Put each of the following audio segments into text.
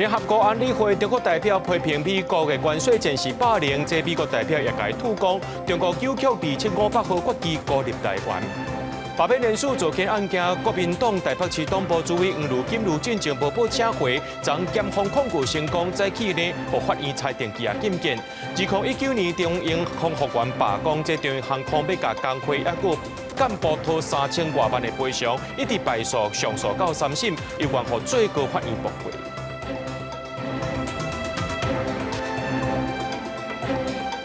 联合国安理会中国代表批评美国的关税战是霸凌，这美国代表也甲伊吐讲，中国九曲2,500号国旗孤立台湾。罢免联署昨天案件，国民党台北市党部主委黄如金如进前无报请回，将检方控告成功，在起呢，互法院裁定羁押禁见。2019年中英空服员罢工，这中英航空要甲工会还有干部讨3000多万的赔偿，一直败诉上诉到3审，又愿互最高法院驳回。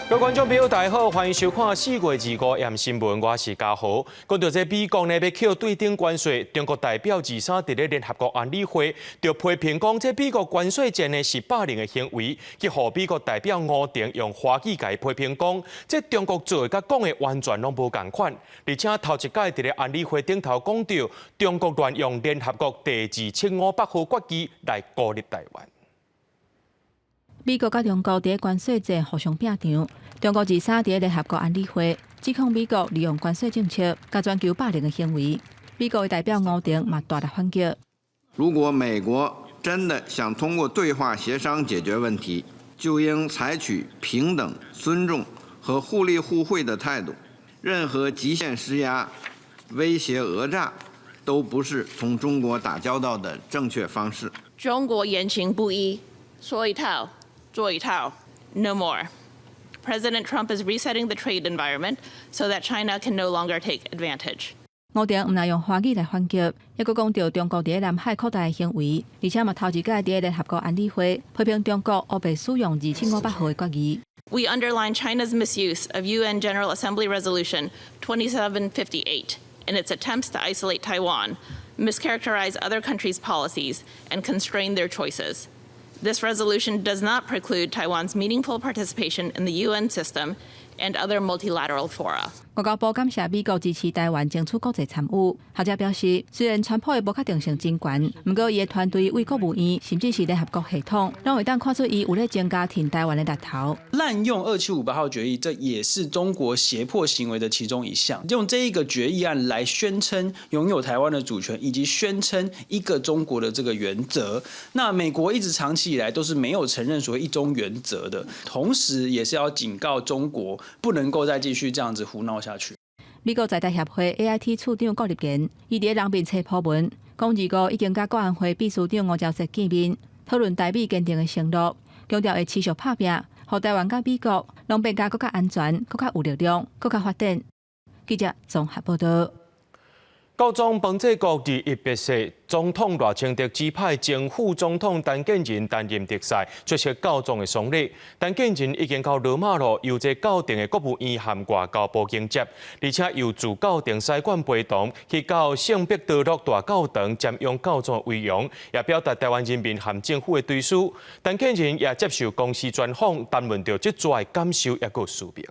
各位观众朋友，大家好，欢迎收看4月25日新闻，我是嘉豪。讲到这美国呢要扣对顶关税，中国代表23伫咧联合国安理会就批评讲，这美国关税战呢是霸凌的行为，去互美国代表吴婷用华语甲伊批评讲，这中国做的甲讲的完全拢无共款，而且头一届伫咧安理会顶头讲到，中国乱用联合国第2,500号国旗来孤立台湾。美国甲中国伫关税战互相拼场，中国23伫联合国安理会指控美国利用关税政策甲全球霸凌的行为。美国的代表吴婷嘛大力反击。如果美国真的想通过对话协商解决问题，就应采取平等、尊重和互利互惠的态度。任何极限施压、威胁讹诈，都不是同中国打交道的正确方式。中国言行不一，说一套。做一套 ，no more. President Trump is resetting the trade environment so that China can no longer take advantage. 吴婷唔但用华语来反击，还佫讲到中国伫南海扩大的行为，而且嘛头一届伫联合国安理会批评中国乌白使用2,500号的国旗。We underline China's misuse of UN General Assembly Resolution 2758 in its attempts to isolate Taiwan, mischaracterize other countries' policies, and constrain their choices. This resolution does not preclude Taiwan's meaningful participation in the UN system and other multilateral fora. 外交部感谢美国支持台湾争取国际参与。学者表示，虽然川普的不确定性真悬，不过伊的团队为国务院甚至是联合国系统，拢会当看出伊有咧增加挺台湾的力头。滥用2758号决议，这也是中国胁迫行为的其中一项。用这一个决议案来宣称拥有台湾的主权，以及宣称一个中国的这个原则。那美国一直长期以来都是没有承认所谓一中原则的，同时也是要警告中国，不能够再继续这样子胡闹下去。美国在台协会 AIT 处长郭立坚，伊伫人面册铺文，讲25已经甲国安会秘书长吴钊燮见面，讨论台美坚定的承诺，强调会持续拍拼，互台湾甲美国拢变甲更加安全、更加有力量、更加发展。记者综合报道。高中防治局21表示，总统赖清德指派前副总统陈建仁担任特使，出席高中的丧礼。陈建仁已经到罗马路由这校定的国务院和外交部迎接，而且由驻校定使馆陪同去到圣彼得罗大教堂瞻仰教宗的威容，也表达台湾人民和政府的对此。陈建仁也接受公司专访，谈论到这座的感受也个书评。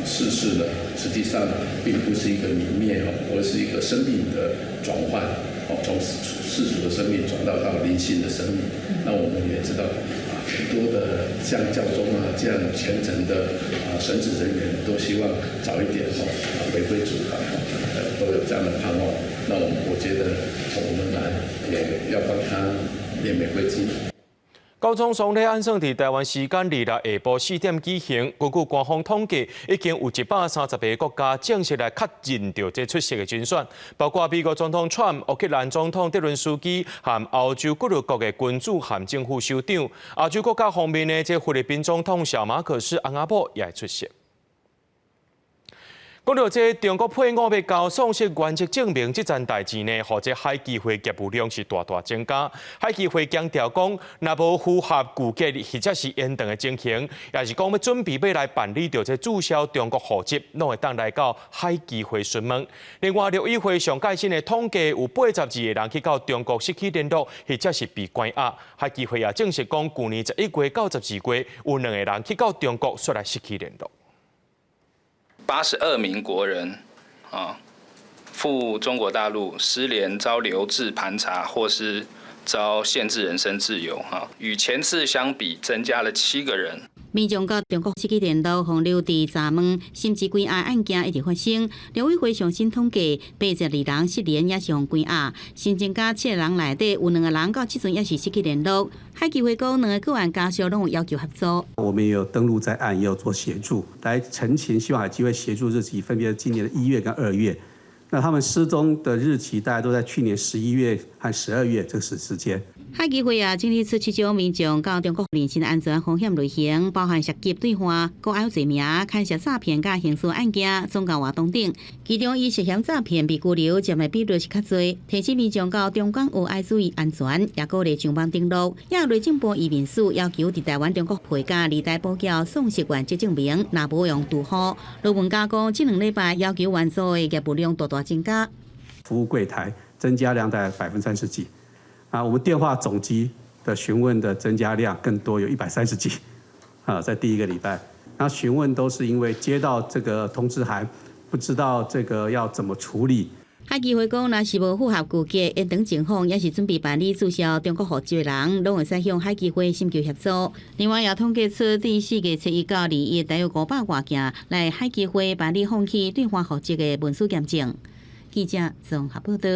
逝世呢，实际上并不是一个泯灭而是一个生命的转换从世俗的生命转到灵性的生命。那我们也知道很多的像教宗这样虔诚的神职人员都希望早一点回归主堂都有这样的盼望。那我觉得我们来也要帮他念玫瑰经。高中丧礼按算伫台湾时间2日下晡4点举行。根据官方统计，已经有130个国家正式来确认到这出席的人选，包括美国总统 Trump、乌克兰总统泽伦斯基和欧洲各国的君主和政府首长。亚洲国家方面呢，这菲律宾总统小马可斯·昂阿波也会出席。讲到这中国配偶要交丧失原则证明这件代志呢，或者海基会业务量是大大增加。海基会强调讲，若无符合固结或者是延长的情形，也是讲要准备要来办理到这注销中国户籍，拢会当来到海基会询问。另外，陆委会上届新的统计有82个人去到中国失去联络，或者是被关押。海基会也证实讲，去年11月到12月有2个人去到中国说来失去联络。82名国人赴中国大陆失联、遭留置盘查，或是遭限制人身自由与前次相比增加了7个人。民众甲中国失去联络，洪流伫查问，甚至关押案件一直发生。陆委会上新统计，82人失联，也是互关押。新增加7个人内底，有2个人到即阵也是失去联络。海基会讲，2个个案家属拢有要求合作。我们也有登录在案，也有做协助，来澄清，希望海基会协助日期分别是今年的1月跟2月。那他们失踪的日期大概都在去年11月和12月这个时间。海基会也尽力出7种民众到中国人身安全风险类型，包含涉及对话、国安罪名、牵涉诈骗、甲刑事案件、宗教活动等。其中以涉嫌诈骗被拘留占的比率是较侪，提醒民众到中港有爱注意安全，也鼓励上网登录。也内政部移民署要求伫台湾中国配甲离台补缴送习原籍证明，若无用拄好。卢文嘉讲，这2礼拜要求援助的业务量大大增加，服务柜台增加量大概30%几。我们电话总机的询问的增加量更多，有130几，在第1个礼拜。那询问都是因为接到这个通知函，不知道这个要怎么处理。海基会讲，若是无符合规格，因等警方也是准备办理注销中国户籍的人，拢会使向海基会寻求协助。另外也统计出第4月7日到2月，大约500外件来海基会办理放弃兑换户籍的文书验证。记者综合报道。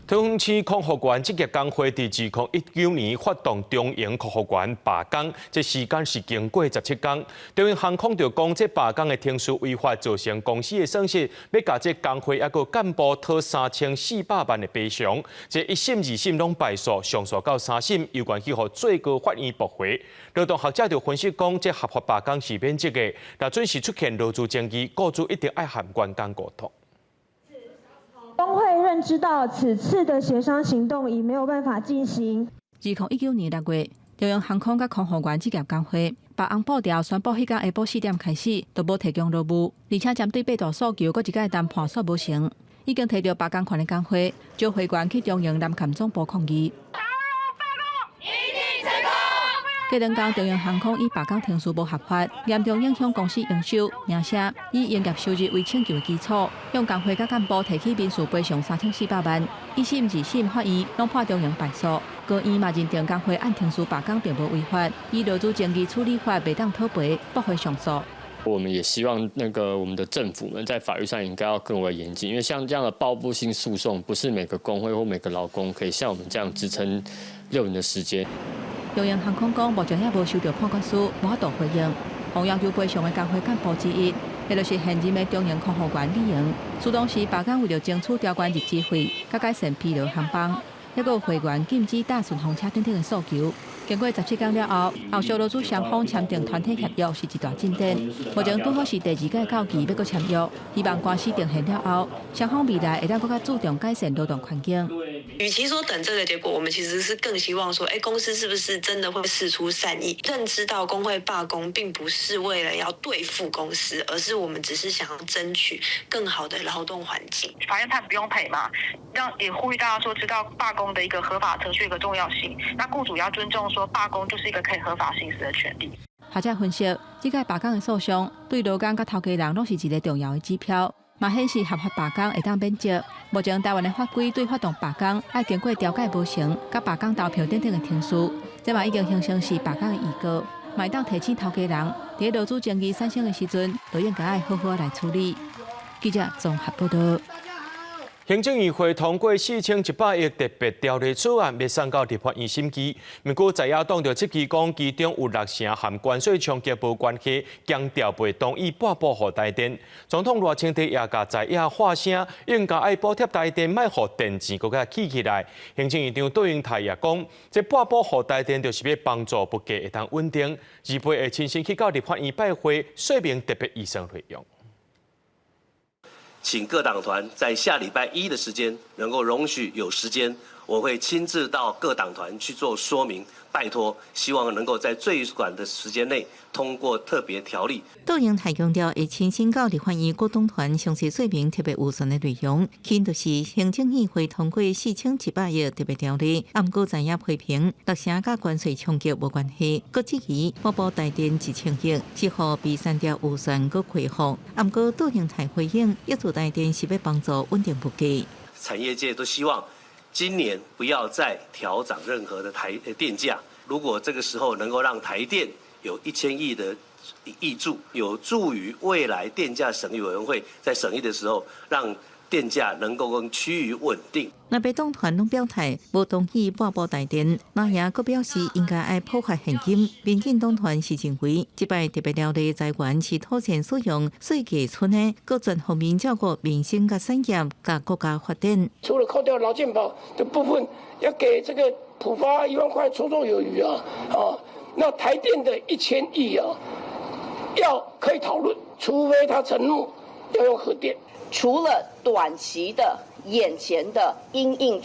桃园市空服员职业工会伫2019年发动中营空服员罢工，这时间是经过17天。中营航空就讲，这罢工的停事违法，造成公司的损失，要甲这工会还个干部讨3400万的赔偿。这1审、2审拢败诉，上诉到3审，有关去互最高法院驳回。劳动学者就分析讲，这合法罢工是免责的，若准是出现劳资争议，雇主一定爱含员工沟通。工会认知到此次的协商行动已没有办法进行。2019年6月，中央航空甲空服员职业工会把红布条宣布，迄天下晡4点开始都无提供劳务，而且针对被大诉求，搁一届谈判说无成，已经提到罢工权的工会，招会员去中营南崁总部抗议。过2天，中央航空以罢工停事无合法，严重影响公司营收、名声，以营业收入为请求的基础，向工会甲干部提起民事赔偿3400万。1审、2审法院拢判中营败诉，高院嘛认定工会按停事罢工并无违法，以劳资争议处理法袂当讨赔，驳回上诉。我们也希望我们的政府们在法律上应该要更为严谨，因为像这样的报复性诉讼，不是每个工会或每个劳工可以像我们这样支撑6年的时间。中央航空讲，目前还无收到判决书，无法度回应。向要求赔偿的工会干部之一，也就是现任的中营空服员李莹，主动时罢工为了争取调关日机费，甲改善疲劳航班，还有会员禁止搭顺风车等等的诉求。经过17天了后，后续劳资双方签订团体协约是一大进展。目前拄好是第2届到期要搁签约，希望官司定现了后，双方未来会当更加注重改善劳动环境。与其说等这个结果，我们其实是更希望说，公司是不是真的会释出善意，认知到工会罢工并不是为了要对付公司，而是我们只是想要争取更好的劳动环境。法院判不用赔嘛，也呼吁大家说，知道罢工的一个合法程序的一个重要性。那雇主要尊重说，罢工就是一个可以合法行使的权利。学者分析，这届罢工的诉讼对劳工甲头家人拢是一个重要的指标。嘛显示合法罢工会当免责。目前台湾的法规对发动罢工要经过调解无成、甲罢工投票等等的程序，这嘛已经形成是罢工的预告，嘛会当提醒头家人，伫劳资争议产生的时阵，就应该好好来处理。记者综合报道。行政议会通过4100亿特别条例草案，要送到立法院审议。不过在野党就质疑讲，其中有6项和关税冲击无关系，强调袂同意拨补予台电。总统赖清德也甲在野发声，应该爱补贴台电，莫互电钱搁较起来。行政院长杜英泰也讲，这拨补予台电就是要帮助物价会当稳定。议会会亲身去到立法院拜会，说明特别预算内容。请各党团在下礼拜1的时间能够容许有时间，我会亲自到各党团去做说明，拜托，希望能够在最短的时间内通过特别条例。杜英泰强调，会亲身到立法院各党团详细说明特别预算的内容，其就是行政议会通过4700亿特别条例，暗过在野批评6项甲关税冲击无关系，佮质疑拨补台电1000亿，只好比删掉预算佮恢复。暗过杜英泰回应，挹注台电是要帮助稳定物价。产业界都希望今年不要再调涨任何的电价。如果这个时候能够让台电有1000亿的挹注，有助于未来电价审议委员会在审议的时候，让电价能够趋于稳定。那被党团拢表态无同意半部台电，那也佫表示应该爱破坏现金。民进党团是认为，即摆特别条例财源是土前使用税计存的，各全方面照顾民生甲产业甲国家发展。除了扣掉劳健保的部分，要给这个普发1万块绰绰有余啊！那台电的1000亿啊，要可以讨论，除非他承诺要用核电。除了短期的、眼前的因应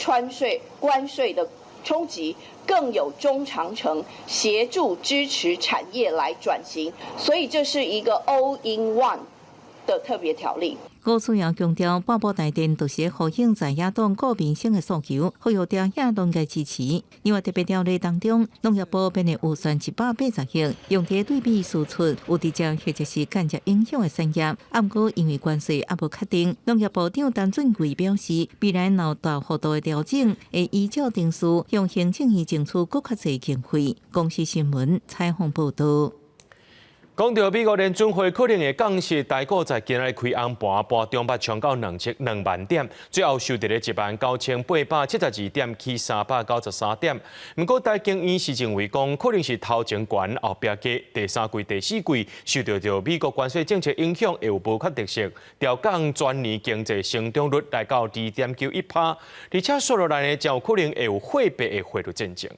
关税的冲击，更有中长程协助支持产业来转型，所以这是一个 all in one 的特别条例。郭楚阳强调，半部台电就是回应在野党各民生的诉求，呼吁在野党嘅支持。因为特别条例当中，农业部编的预算180亿，用在对比输出有直接或者是间接影响的产业。不过因为关税还无确定，农业部长陈俊贵表示，未来有大幅度的调整，会依照定数向行政院争取更较侪经费。公司新闻采访报道。讲到美国联准会可能会降息，台股在今日开红盘，盘中捌冲到2万点，最后收伫咧19872点，起393点。不过台经院是认为讲，可能是头前悬后壁低，第3季、第4季受到美国关税政策影响，会有无确定性，调降全年经济成长率来到2.91%，而且说落来呢，就有可能会有货币的汇率战争。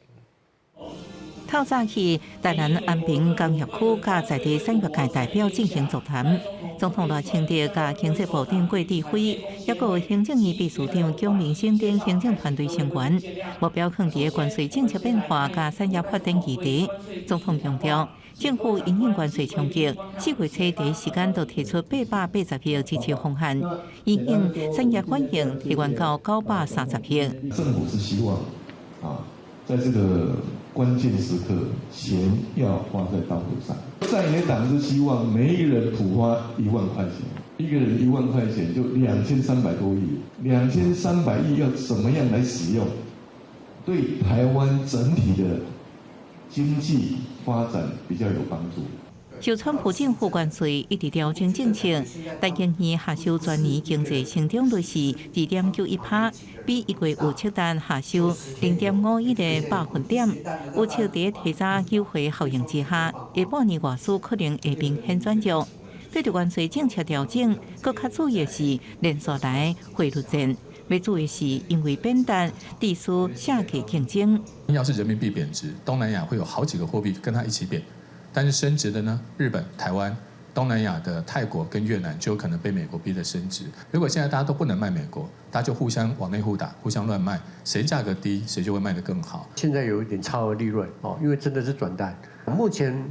透早起，台南安平工业区甲在地产业界代表进行座谈。总统赖清德甲经济部长郭志辉，也有行政院秘书长姜明星等行政团队成员，目标放伫关税政策变化甲产业发展议题。总统强调，政府因应关税冲击，4月初第一时间就提出880亿支持方案，因应产业反应提悬到930亿。政府是希望在这个关键时刻，钱要花在刀口上。在野党是希望每一个人普发1万块钱，一个人1万块钱就2300多亿，2300亿要怎么样来使用，对台湾整体的经济发展比较有帮助。就川普政府关税一直调整政策，但今年下收全年经济成长率是2.91%，比1月预测单下收0.51个百分点。预测在提早优惠效应之下，下半年外需可能会明显转弱。对着关税政策调整，更较注意的是连续来汇率战。要注意的是，因为变淡，地区下价竞争。要是人民币贬值，东南亚会有好几个货币跟它一起贬。但是升值的呢，日本、台湾、东南亚的泰国跟越南就有可能被美国逼着升值。如果现在大家都不能卖美国，大家就互相往内互打，互相乱卖，谁价格低，谁就会卖得更好。现在有一点超额利润因为真的是转淡。目前，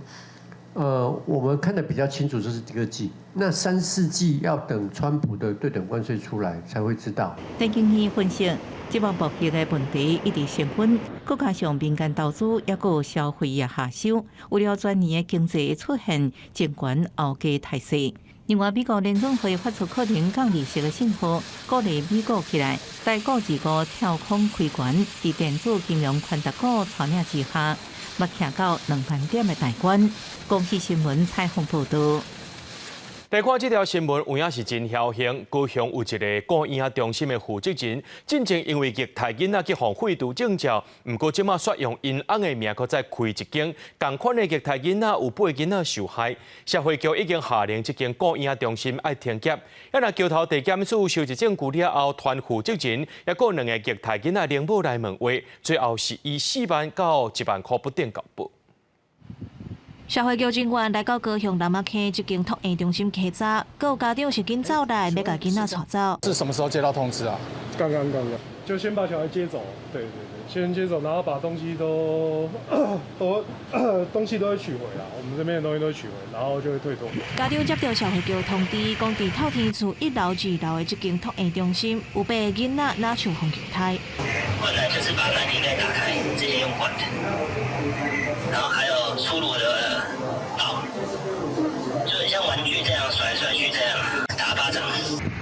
我们看得比较清楚，这是第2季。那3、4季要等川普的对等关税出来才会知道。陈经理分析，这波博弈的问题一直升温，再加上民间投资也有消费业下修，为了全年的经济出现监管后继态势。另外，美国联准会发出可能降利息的信号，鼓励美股起来，台股2股跳空开悬，在电子金融宽达股带领之下，目徛到2万点的大关。公司新闻采访报道。来看这条新闻，有影是真侥幸。高雄有一个顾婴儿中心的负责人，真正因为虐待囡仔去互废除证照，不过即马煞用因翁的名，搁再开一间同款的虐待囡仔，有8个囡仔受害。社会局已经下令这间顾婴儿中心爱停业。要若桥头地检署收集证据了后，团负责人也搁2个虐待囡仔领母来问话，最后是以4万到1万块不等交保。社会局人员来到高雄南仔溪这间托婴中心稽查，各有家长是紧走来要把囡仔带走。是什么时候接到通知啊？刚刚，就先把小孩接走，对，先接走，然后把东西都东西都会取回啦，我们这边的东西都会取回，然后就会退货。家长接到社会局通知，讲伫透天厝1楼、2楼的这间托婴中心，有8个囡仔拿手红球胎。困难就是把蓝瓶盖打开，直接用管的，然后还有粗鲁的刀，就很像玩具这样甩来甩去这样打巴掌。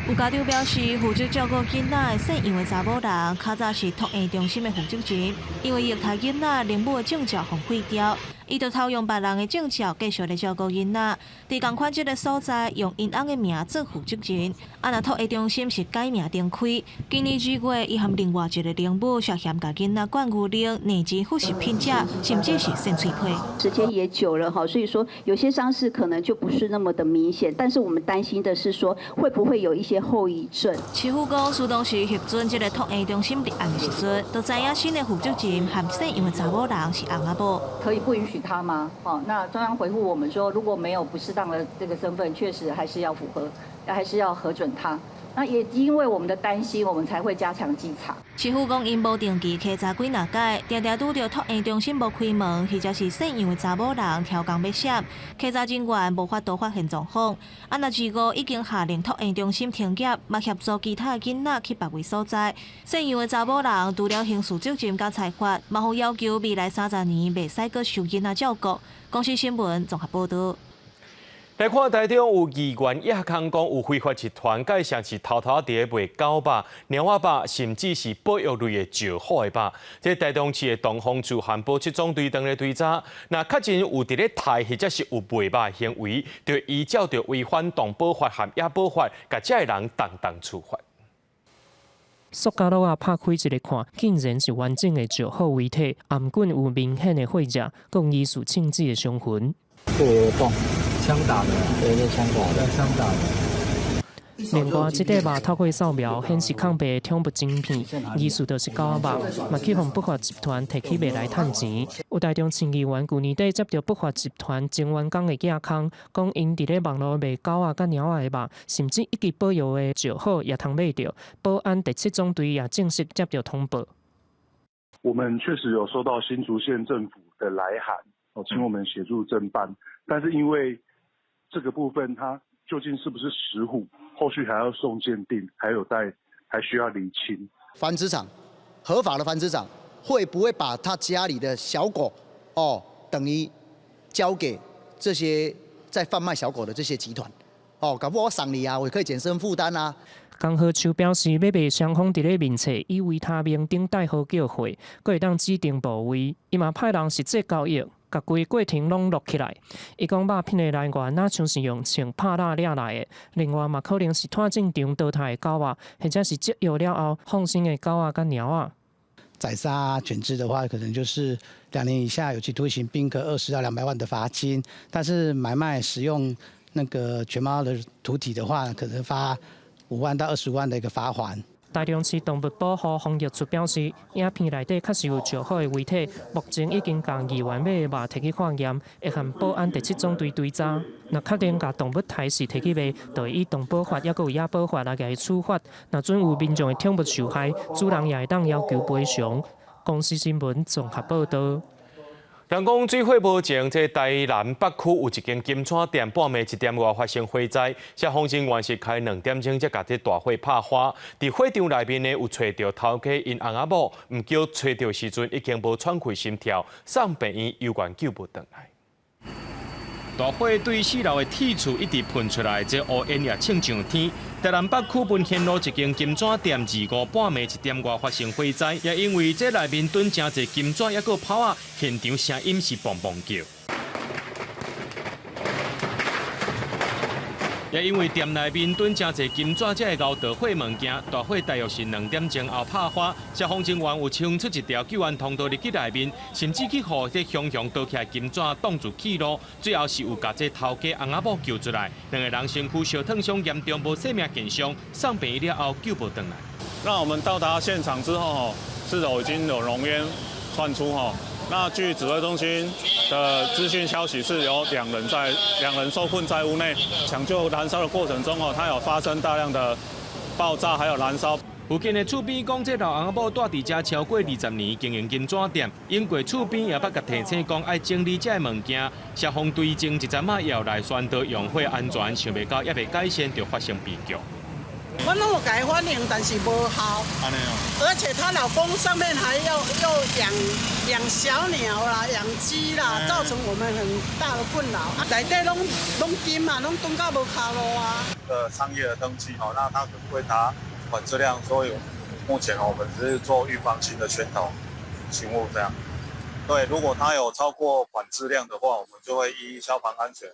有家长表示，负责照顾囡仔的姓杨的查某人，较早是托婴中心的负责人，因为虐待囡仔，领母的证照互废掉，伊就偷用别人的证照继续来照顾囡仔。伫同款这个所在，用因翁的名做负责人。若托育中心是改名重开，今年2月，伊和另外一个领母涉嫌甲囡仔灌牛奶、内急副食品者，甚至是肾脆皮。时间也久了哈，所以说有些伤势可能就不是那么的明显，但是我们担心的是说会不会有一些后遗症。市府讲，苏当时核准这个托育中心立案的时阵，就知影新的负责人和姓杨的查某人是翁仔某。可以不允许他吗？那中央回复我们说，如果没有不适当的这个身份，确实还是要符合，还是要核准他。那也因为我们的担心，我们才会加强稽查。市府讲，因无定期稽查几若届，常常拄到托育中心无开门，或者是姓杨的查某人挑工要闪，稽查人员无法度发现状况。若2已经下令托育中心停业，嘛协助其他囡仔去别位所在。姓杨的查某人除了刑事责任甲裁罚，嘛互要求未来30年袂使阁受囡仔照顾。公视新闻综合报道。来看台中有议员亚康讲，有非法集团介绍是偷偷伫卖狗肉、猫仔肉，甚至是保育类的石虎的肉。这台中市的东风处环保7总队长咧追查，若确真有伫咧卖或者是有卖肉的行为，就依照着违反动保法和野保法，甲这个人当处罚。塑胶袋啊，拍开一个看，竟然是完整的石虎遗体，颔管有明显的血迹，共疑似枪击的伤痕。枪打的，对，是枪打的，枪打的。另外，这块肉透过扫描显示抗白的恐怖晶片，疑似就是狗仔肉，嘛去互不法集团摕去卖来趁钱。有台中市议员去年底接到不法集团前员工的架空，讲因伫咧网络卖狗仔甲猫仔的肉，甚至一级保育的石虎也通买到。保安第7总队也正式接到通报。我们确实有收到新竹县政府的来函，请我们协助侦办，但是因为这个部分它究竟是不是石虎，后续还要送鉴定，还需要厘清。繁殖场，合法的繁殖场会不会把他家里的小狗等于交给这些在贩卖小狗的这些集团？搞不好我赏你啊，我也可以减轻负担啊。江和秋表示，要卖双方伫咧面册以维他命顶代号叫货，佫会当指定部位，伊嘛派人实际交易。甲规过程拢录起来。伊讲肉品的来源哪像是用枪拍蜡掠来的，另外嘛可能是拖进场淘汰的狗仔，或者是植药了后放生的狗仔甲猫仔。宰杀犬只的话，可能就是2年以下有期徒刑，并科20到200万的罚金。但是买卖使用那个犬猫的屠体的话，可能罚5万到25万的一个罚款。台中市动物保护防疫处表示，影片内底确实有石虎的遗体，目前已经将议员买的肉摕去化验，会和保安第7总队追查。若确定甲动物台是摕去卖，就会以动保法也有野保法来予处罚。若准有民众的宠物受害，主人也会当要求赔偿。公视新闻综合报道。人讲水火无情，这台南北区有一间金串店，半暝1点外发生火灾，消防人员是开2点钟才把这大火拍花。伫火场内面呢，有找到头家因翁仔某，唔叫找到时阵已经无喘气心跳，送病院犹原救不回来。大火对4楼的铁厝一直喷出来，这乌烟也冲上天。台南北区文贤路一间金纸店2号半暝1点外发生火灾，也因为这内面囤真侪金纸，也个炮啊，现场声音是蹦蹦叫。也因为店内面囤真侪金纸，才会熬导火物件。大火大约是2点钟后拍花，消防人员有冲出一条救援通道入去内面，甚至去互这熊熊倒起来金纸挡住去路。最后是有把这头家翁仔某救出来，2个人身躯烧烫伤严重，无生命健伤，送病院了后救不回来。那我们到达现场之后，是否已经有浓烟窜出那据指挥中心的资讯消息，是有2人受困在屋内，抢救燃烧的过程中它有发生大量的爆炸，还有燃烧。附近的厝边讲，这老翁仔某住伫遮超过20年，经营金纸店，因过厝边也捌甲提醒讲爱整理这物件。消防队前一阵也有来宣导用火安全，想袂到也未改善，就发生悲剧。我拢有给他反映，但是无效。而且她老公上面还要养小鸟啦、养鸡啦，造成我们很大的困扰。内底拢金嘛，拢冻到无靠路啊。商业的登记那他可能会拿管制量，所以目前我们只是做预防性的宣导勤务这样。对，如果它有超过管制量的话，我们就会依消防安全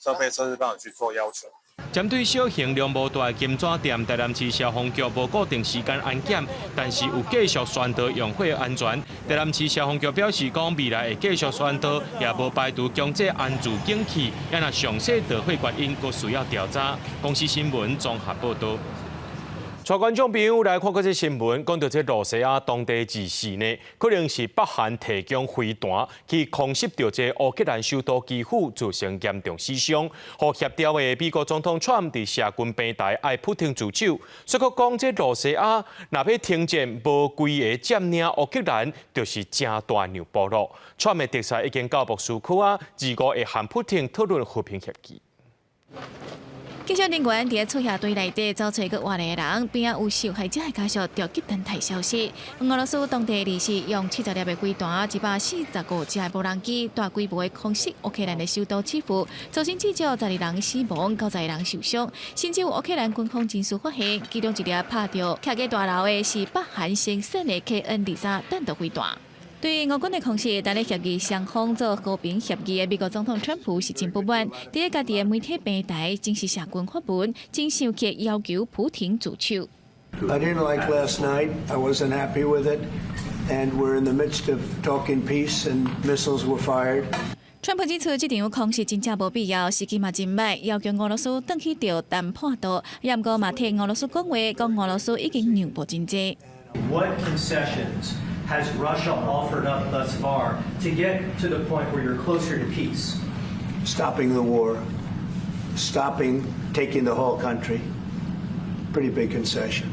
设备测试标准去做要求。针对小型量无大的金纸店，台南市消防局无固定时间安检，但是有继续宣导用火安全。台南市消防局表示，讲未来会继续宣导，也无排除强制安装警器，也若详细导火原因，佫需要调查。公司新闻综合报道。带观众朋友来看这新闻，讲到这罗西亚当地自市呢，可能是北韩提供飞弹去空袭到这乌克兰首都基辅，造成严重死伤。和协调的美国总统川普伫社群平台爱普丁自首，说个讲这罗西亚若要停战，无规个占领乌克兰，就是正大牛步路。川普的特使已经到莫斯科，25会和普丁讨论和平协议。警察人员伫厝下队内底找出个活的人，边有受害者的家属着急等待消息。俄罗斯当地利时用70粒的飞弹、145架无人机，大规模的空袭乌克兰的首都基辅，造成至少12人死亡，90人受伤。甚至有乌克兰军方人士发现，其中一粒拍到徛在大楼的是北韩生产的 KN-23弹道飞弹。对于俄军的空袭，但咧协议双方做和平协议的美国总统川普是真不满，伫家己的媒体平台正式社群发文，真生气要求普廷自首。I didn't like last night. I wasn't happy with it, and we're in the midst of talking peace, and missiles were fired. 川普指出，这场空袭真正无必要，时机嘛真歹，要求俄罗斯转去到谈判桌，也毋过嘛替俄罗斯讲话，讲俄罗斯已经让步真济。What concessions has Russia offered up thus far to get to the point where you're closer to peace? Stopping the war, stopping taking the whole country. Pretty big concession.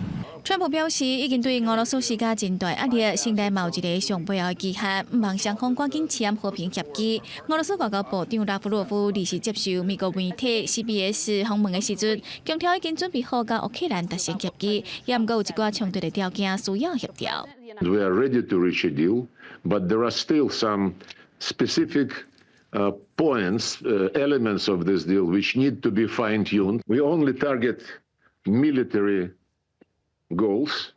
川普表示，已经对俄罗斯施加真大压力，现在嘛有一个上背后的期限，毋望双方赶紧签和平协议。俄罗斯外交部长拉夫罗夫日前接受美国媒体 CBS 访问的时阵，强调已经准备好甲乌克兰达成协议，也毋过有一寡冲突的条件需要协调。We are ready to reach a deal, but there are still some specific points, elements of this deal which need to be fine-tuned. We only target military goals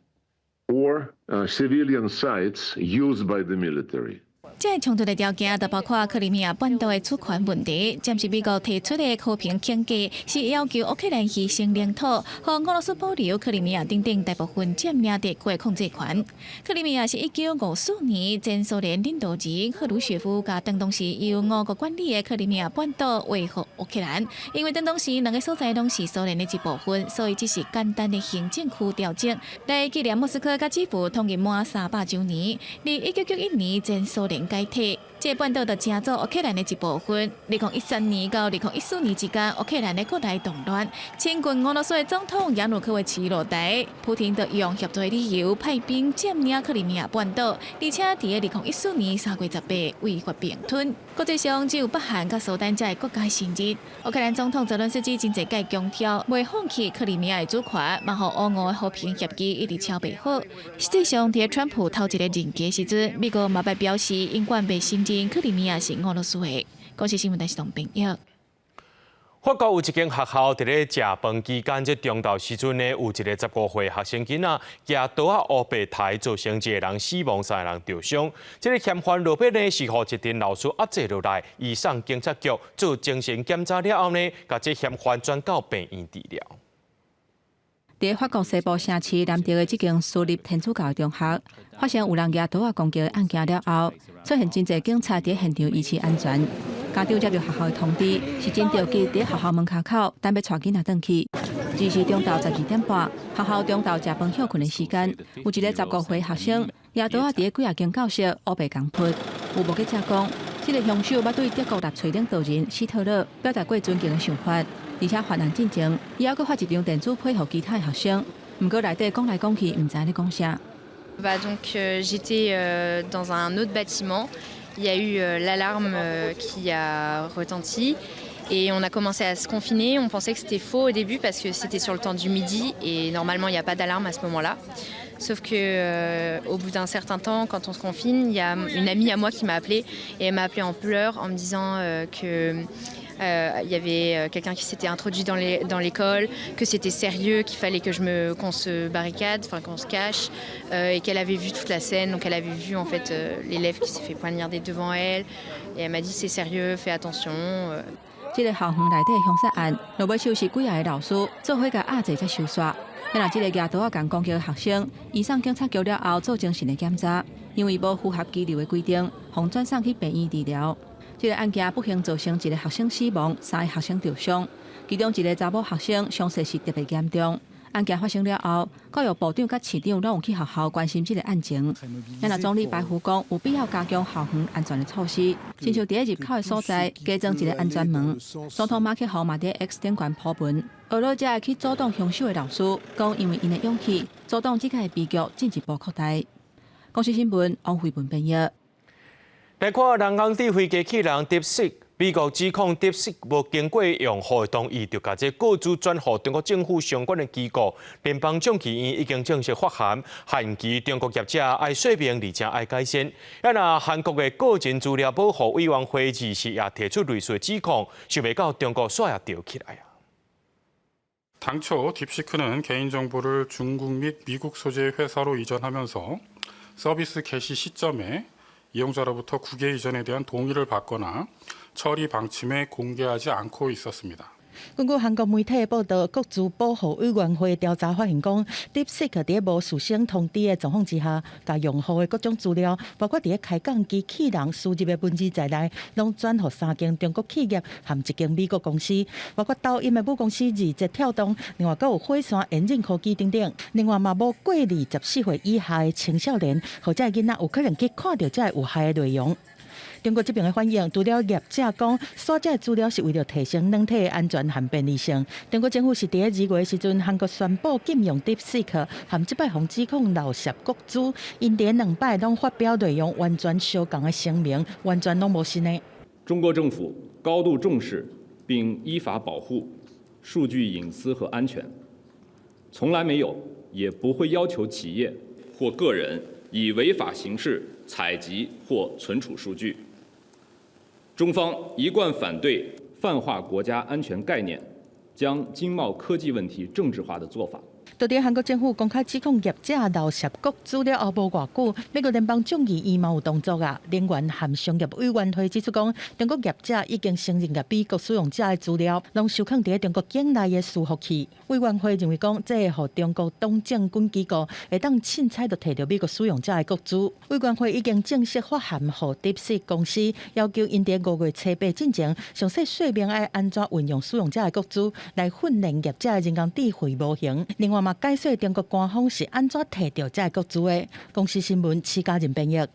or civilian sites used by the military. 这个冲突的条件就包括克里米亚半岛的主权问题。暂时美国提出的和平请假是要求乌克兰牺牲领土，和俄罗斯保留克里米亚等大部分占领地区的控制权。克里米亚是1954年前苏联领导人赫鲁雪夫甲当时由俄国管理的克里米亚半岛维护乌克兰。因为当时两个所在拢是苏联的一部分，所以只是简单的行政区调整，来纪念莫斯科甲基辅统一满300周年。而1991年前苏联解体，这个半岛就成做乌克兰的一部分。2013年到2014年之间，乌克兰的国内动乱，亲近俄罗斯的总统亚努科维奇落台，普廷就用协作的理由派兵占领克里米亚半岛，而且在2014年3月18违法并吞。国际上只有北韩甲苏丹这的国家承认。乌克兰总统泽伦斯基真侪届强调，未放弃克里米亚的主权，嘛互乌俄的和平协议一直敲袂好。实际上，在川普头一个任期时阵，美国嘛白表示，永远袂承认克里米亚是俄罗斯的。公司新闻台是董炳耀。法国有一间学校伫咧食饭期间，即中昼时阵呢，有一个15岁学生囡仔举刀乌白台，造成1个人死亡，3个人受伤。这个嫌犯落笔呢，是互一群老师压制落来，移送警察局做精神检查了后呢，甲这嫌犯转到病院治疗。伫法国西部城市南调的这间私立天主教中学，发生有人举刀攻击案件了后，出现真侪警察伫现场维持安全。家长接到学校的通知，是真着急伫学校门口等要带囡仔转去。只是中昼12点半，学校中昼食饭休困的时间，有一个15岁学生举刀伫几啊间教室乌白共喷。有目击者讲，这个凶手捌对德国纳粹领导人希特勒表达过尊敬的想法，而且犯案进前，伊还佫发一张电子批互其他学生。不过内底讲来讲去，唔知咧讲啥。Donc j'étais dans un autre bâtiment. Il y a eu l'alarme qui a retenti et on a commencé à se confiner. On pensait que c'était faux au début parce que c'était sur le temps du midi et normalement il n'y a pas d'alarme à ce moment-là. Sauf que au bout d'un certain temps, quand on se confine, il y a une amie à moi qui m'a appelée et elle m'a appelée en pleurs en me disant que Il y avait quelqu'un qui s'était introduit dans l'école, que c'était sérieux, qu'il fallait qu'on se barricade, enfin qu'on se cache, et qu'elle avait vu toute la scène. Donc elle avait vu en fait l'élève qui s'est fait poignarder devant elle, et elle m'a dit c'est sérieux, fais attention. 这个校园内底的凶杀案，落尾收拾几下的老师做伙甲压制才收煞。但若这个举刀啊共攻击的学生，移送警察局了后做精神的检查，因为无符合拘留的规定，互转送去病院治疗。这个案件不幸造成一个学生死亡，3个学生受伤，其中一个查某学生伤势是特别严重。案件发生了后，教育部长甲市长拢有去学校关心这个案情。咱若总理排除讲有必要加强校园安全的措施，亲像伫入口的所在加装一个安全门。总统马克宏嘛伫 X 顶悬铺文，学老者去阻挡凶手的老师，讲因为因的勇气，阻挡这个悲剧进一步扩大。公司新闻王慧文编译。来看人工智慧机器人 DeepSeek， 美国指控 DeepSeek 无经过用户的同意，就把这个资转予中国政府相关的机构。联邦众议院已经正式发函，限期中国业者爱说明而且爱改善。那韩国的个人资料保护委员会二是也提出类似指控，想袂到中国煞也吊起来啊。 당초 딥시크는 개인정보를 중국 및 미국 소재의 회사로 이전하면서 서비스 개시 시점에 이용자로부터 국외 이전에 대한 동의를 받거나 처리 방침에 공개하지 않고 있었습니다. 根据韩国媒体报道，国资保护委员会调查发现，讲 DeepSeek 在无事先通知的状况之下，把用户的各种资料，包括在开讲机器人输入的文字在内，拢转予3间中国企业和1间美国公司，包括抖音的母公司字节跳动，另外还有火山延进科技等等。另外嘛，无过24岁以下的青少年或者囡仔有可能去看到这有害的内容。 中国这边的反应，除了业者讲所这资料是为了提升软体的安全和便利性，中国政府是伫2月时阵，韩国宣布禁用 DeepSeek， 和这摆互指控盗窃国资，因伫2摆拢发表内容完全相同的声明，完全拢无新的。中国政府高度重视并依法保护数据隐私和安全，从来没有也不会要求企业或个人以违法形式采集或存储数据。 中方一贯反对泛化国家安全概念，将经贸科技问题政治化的做法。 就伫韩国政府公开指控业者盗窃国资料后无偌久，美国联邦众议院嘛有动作啊。能源和商业委员会指出讲，中国业者已经承认甲美国使用者的资料，拢收藏伫中国境内的伺服器。委员会认为讲，这会互中国党政军机构会当凊彩就摕到美国使用者的国资。委员会已经正式发函予 DeepSeek 公司，要求因伫5月初8之前，详细说明爱安怎运用使用者的国资来训练业者的人工智慧模型。另外嘛，解说中国官方是安怎摕到这国资的。公司新闻徐家人编译。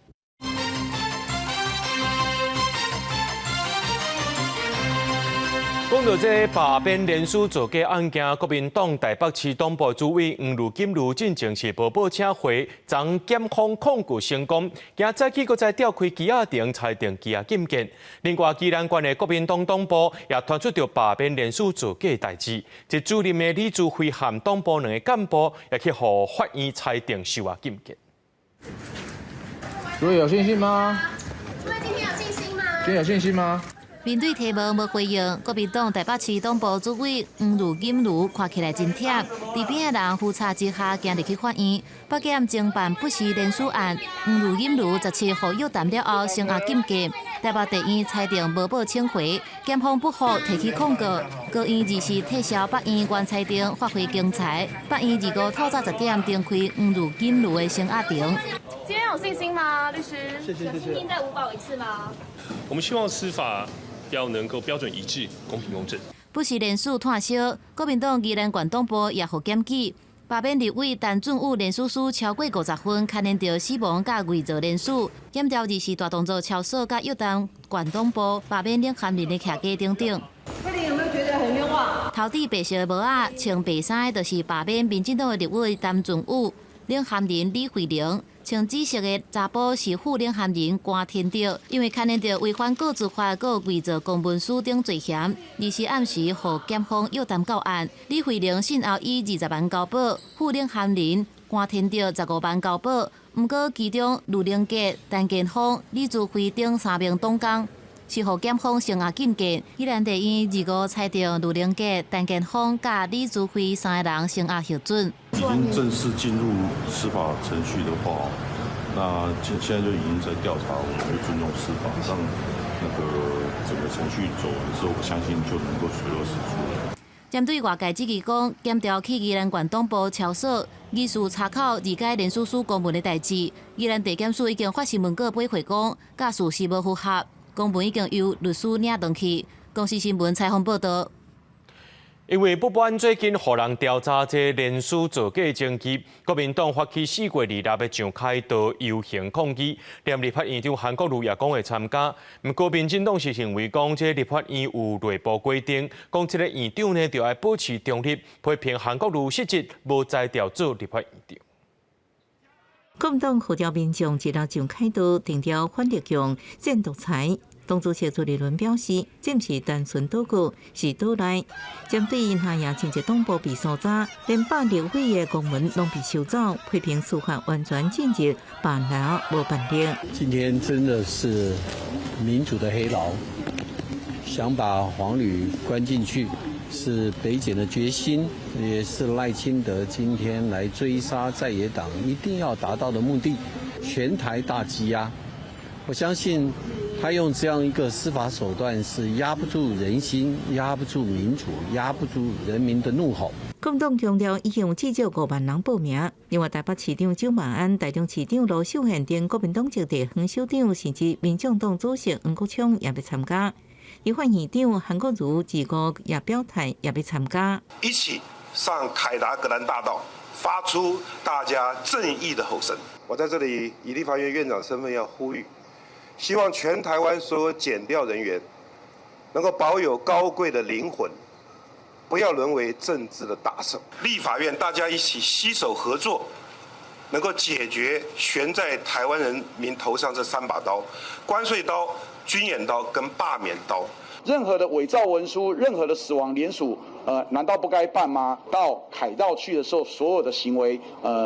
讲到这罢免联署造假案件，国民党台北市党部主委黄如金如进前是无报请回，将检方控告成功，今早起搁再召开羁押庭裁定羁押禁见。另外，宜兰县的国民党党部也传出着罢免联署造假代志，即主任的李志辉和党部2个干部也去互法院裁定收押禁见。诸位有信心吗？诸位今天有信心吗？今天有信心吗？ 面对提问无回应，国民党台北市党部主委黄如金如看起来真忝，伫边的人呼查之下，行入去法院，北检侦办不实联署案，黄如金如17号约谈了后，声押禁见。台北地院裁定无报请回，检方不服提起控告。高院24撤销北院原裁定，发挥公裁。北院25透早10点召开黄如金如的声押庭。今天有信心吗，律师？谢谢。有信心再5保1次吗？我们希望司法 要能够标准一致、公平公正。不实联署炭烧，国民党宜兰县党部也互检举，罢免立委陈俊武联署书超过50分，牵连到死亡甲伪造联署，检调24大动作敲锁甲约谈县党部罢免领含人的徛家等等。慧玲有没有觉得很冤枉？头顶白色的帽仔，穿白衫的就是罢免民进党的立委陈俊武，领含人李慧玲。 穿紫色的查甫是副领含人关天德，因为牵连到违反个资法、个伪造公文书等罪嫌，24暗时互检方约谈到案。李慧玲信后以20万交保，副领含人关天德15万交保。不过其中陆凌杰、陈建峰、李志辉等3名党工是互检方升压警戒。宜兰地院25裁定卢玲杰、陈建峰甲李祖辉3个人升压核准。已经正式进入司法程序的话，那现在就已经在调查，我们会尊重司法，让整个程序走完之后，我相信就能够水落石出。针对外界质疑讲，检调去宜兰县党部抄锁疑似查考二阶联署书公文的代志，宜兰地检署已经发新闻稿8回讲，甲事实无符合，公文已经由律师领回去。公司新闻采访报道。因为不满最近互人调查这联署造假证据，国民党发起4月26日上开道游行抗议，连立法院长韩国瑜也讲会参加。不过，民进党是认为讲这立法院有内部规定，讲这个院长呢就要保持中立，批评韩国瑜失职，无再调做立法院长。国民党号召民众一日上开道，定调反立强、战独裁。党主席朱立伦表示，这不是单纯祷告，是倒来。针对因下夜清洁党部被搜查，连100位的公文拢被收走，批评司法完全禁止办牢无办理。今天真的是民主的黑牢，想把黄旅关进去，是北检的决心，也是赖清德今天来追杀在野党一定要达到的目的。全台大羁押，我相信他用这样一个司法手段是压不住人心，压不住民主，压不住人民的怒吼。国民党强调已经有至少5万人报名。另外，台北市长蒋万安、台中市长罗秀贤等国民党籍地方首长，甚至民众党主席黄国昌也要参加。立法院长韩国瑜25也表态也要参加。一起上凯达格兰大道，发出大家正义的吼声。我在这里以立法院院长身份要呼吁。希望全台湾所有检调人员能够保有高贵的灵魂，不要沦为政治的打手。立法院大家一起携手合作，能够解决悬在台湾人民头上这3把刀：关税刀、军演刀跟罢免刀。任何的伪造文书，任何的死亡联署，难道不该办吗？到凯道去的时候，所有的行为，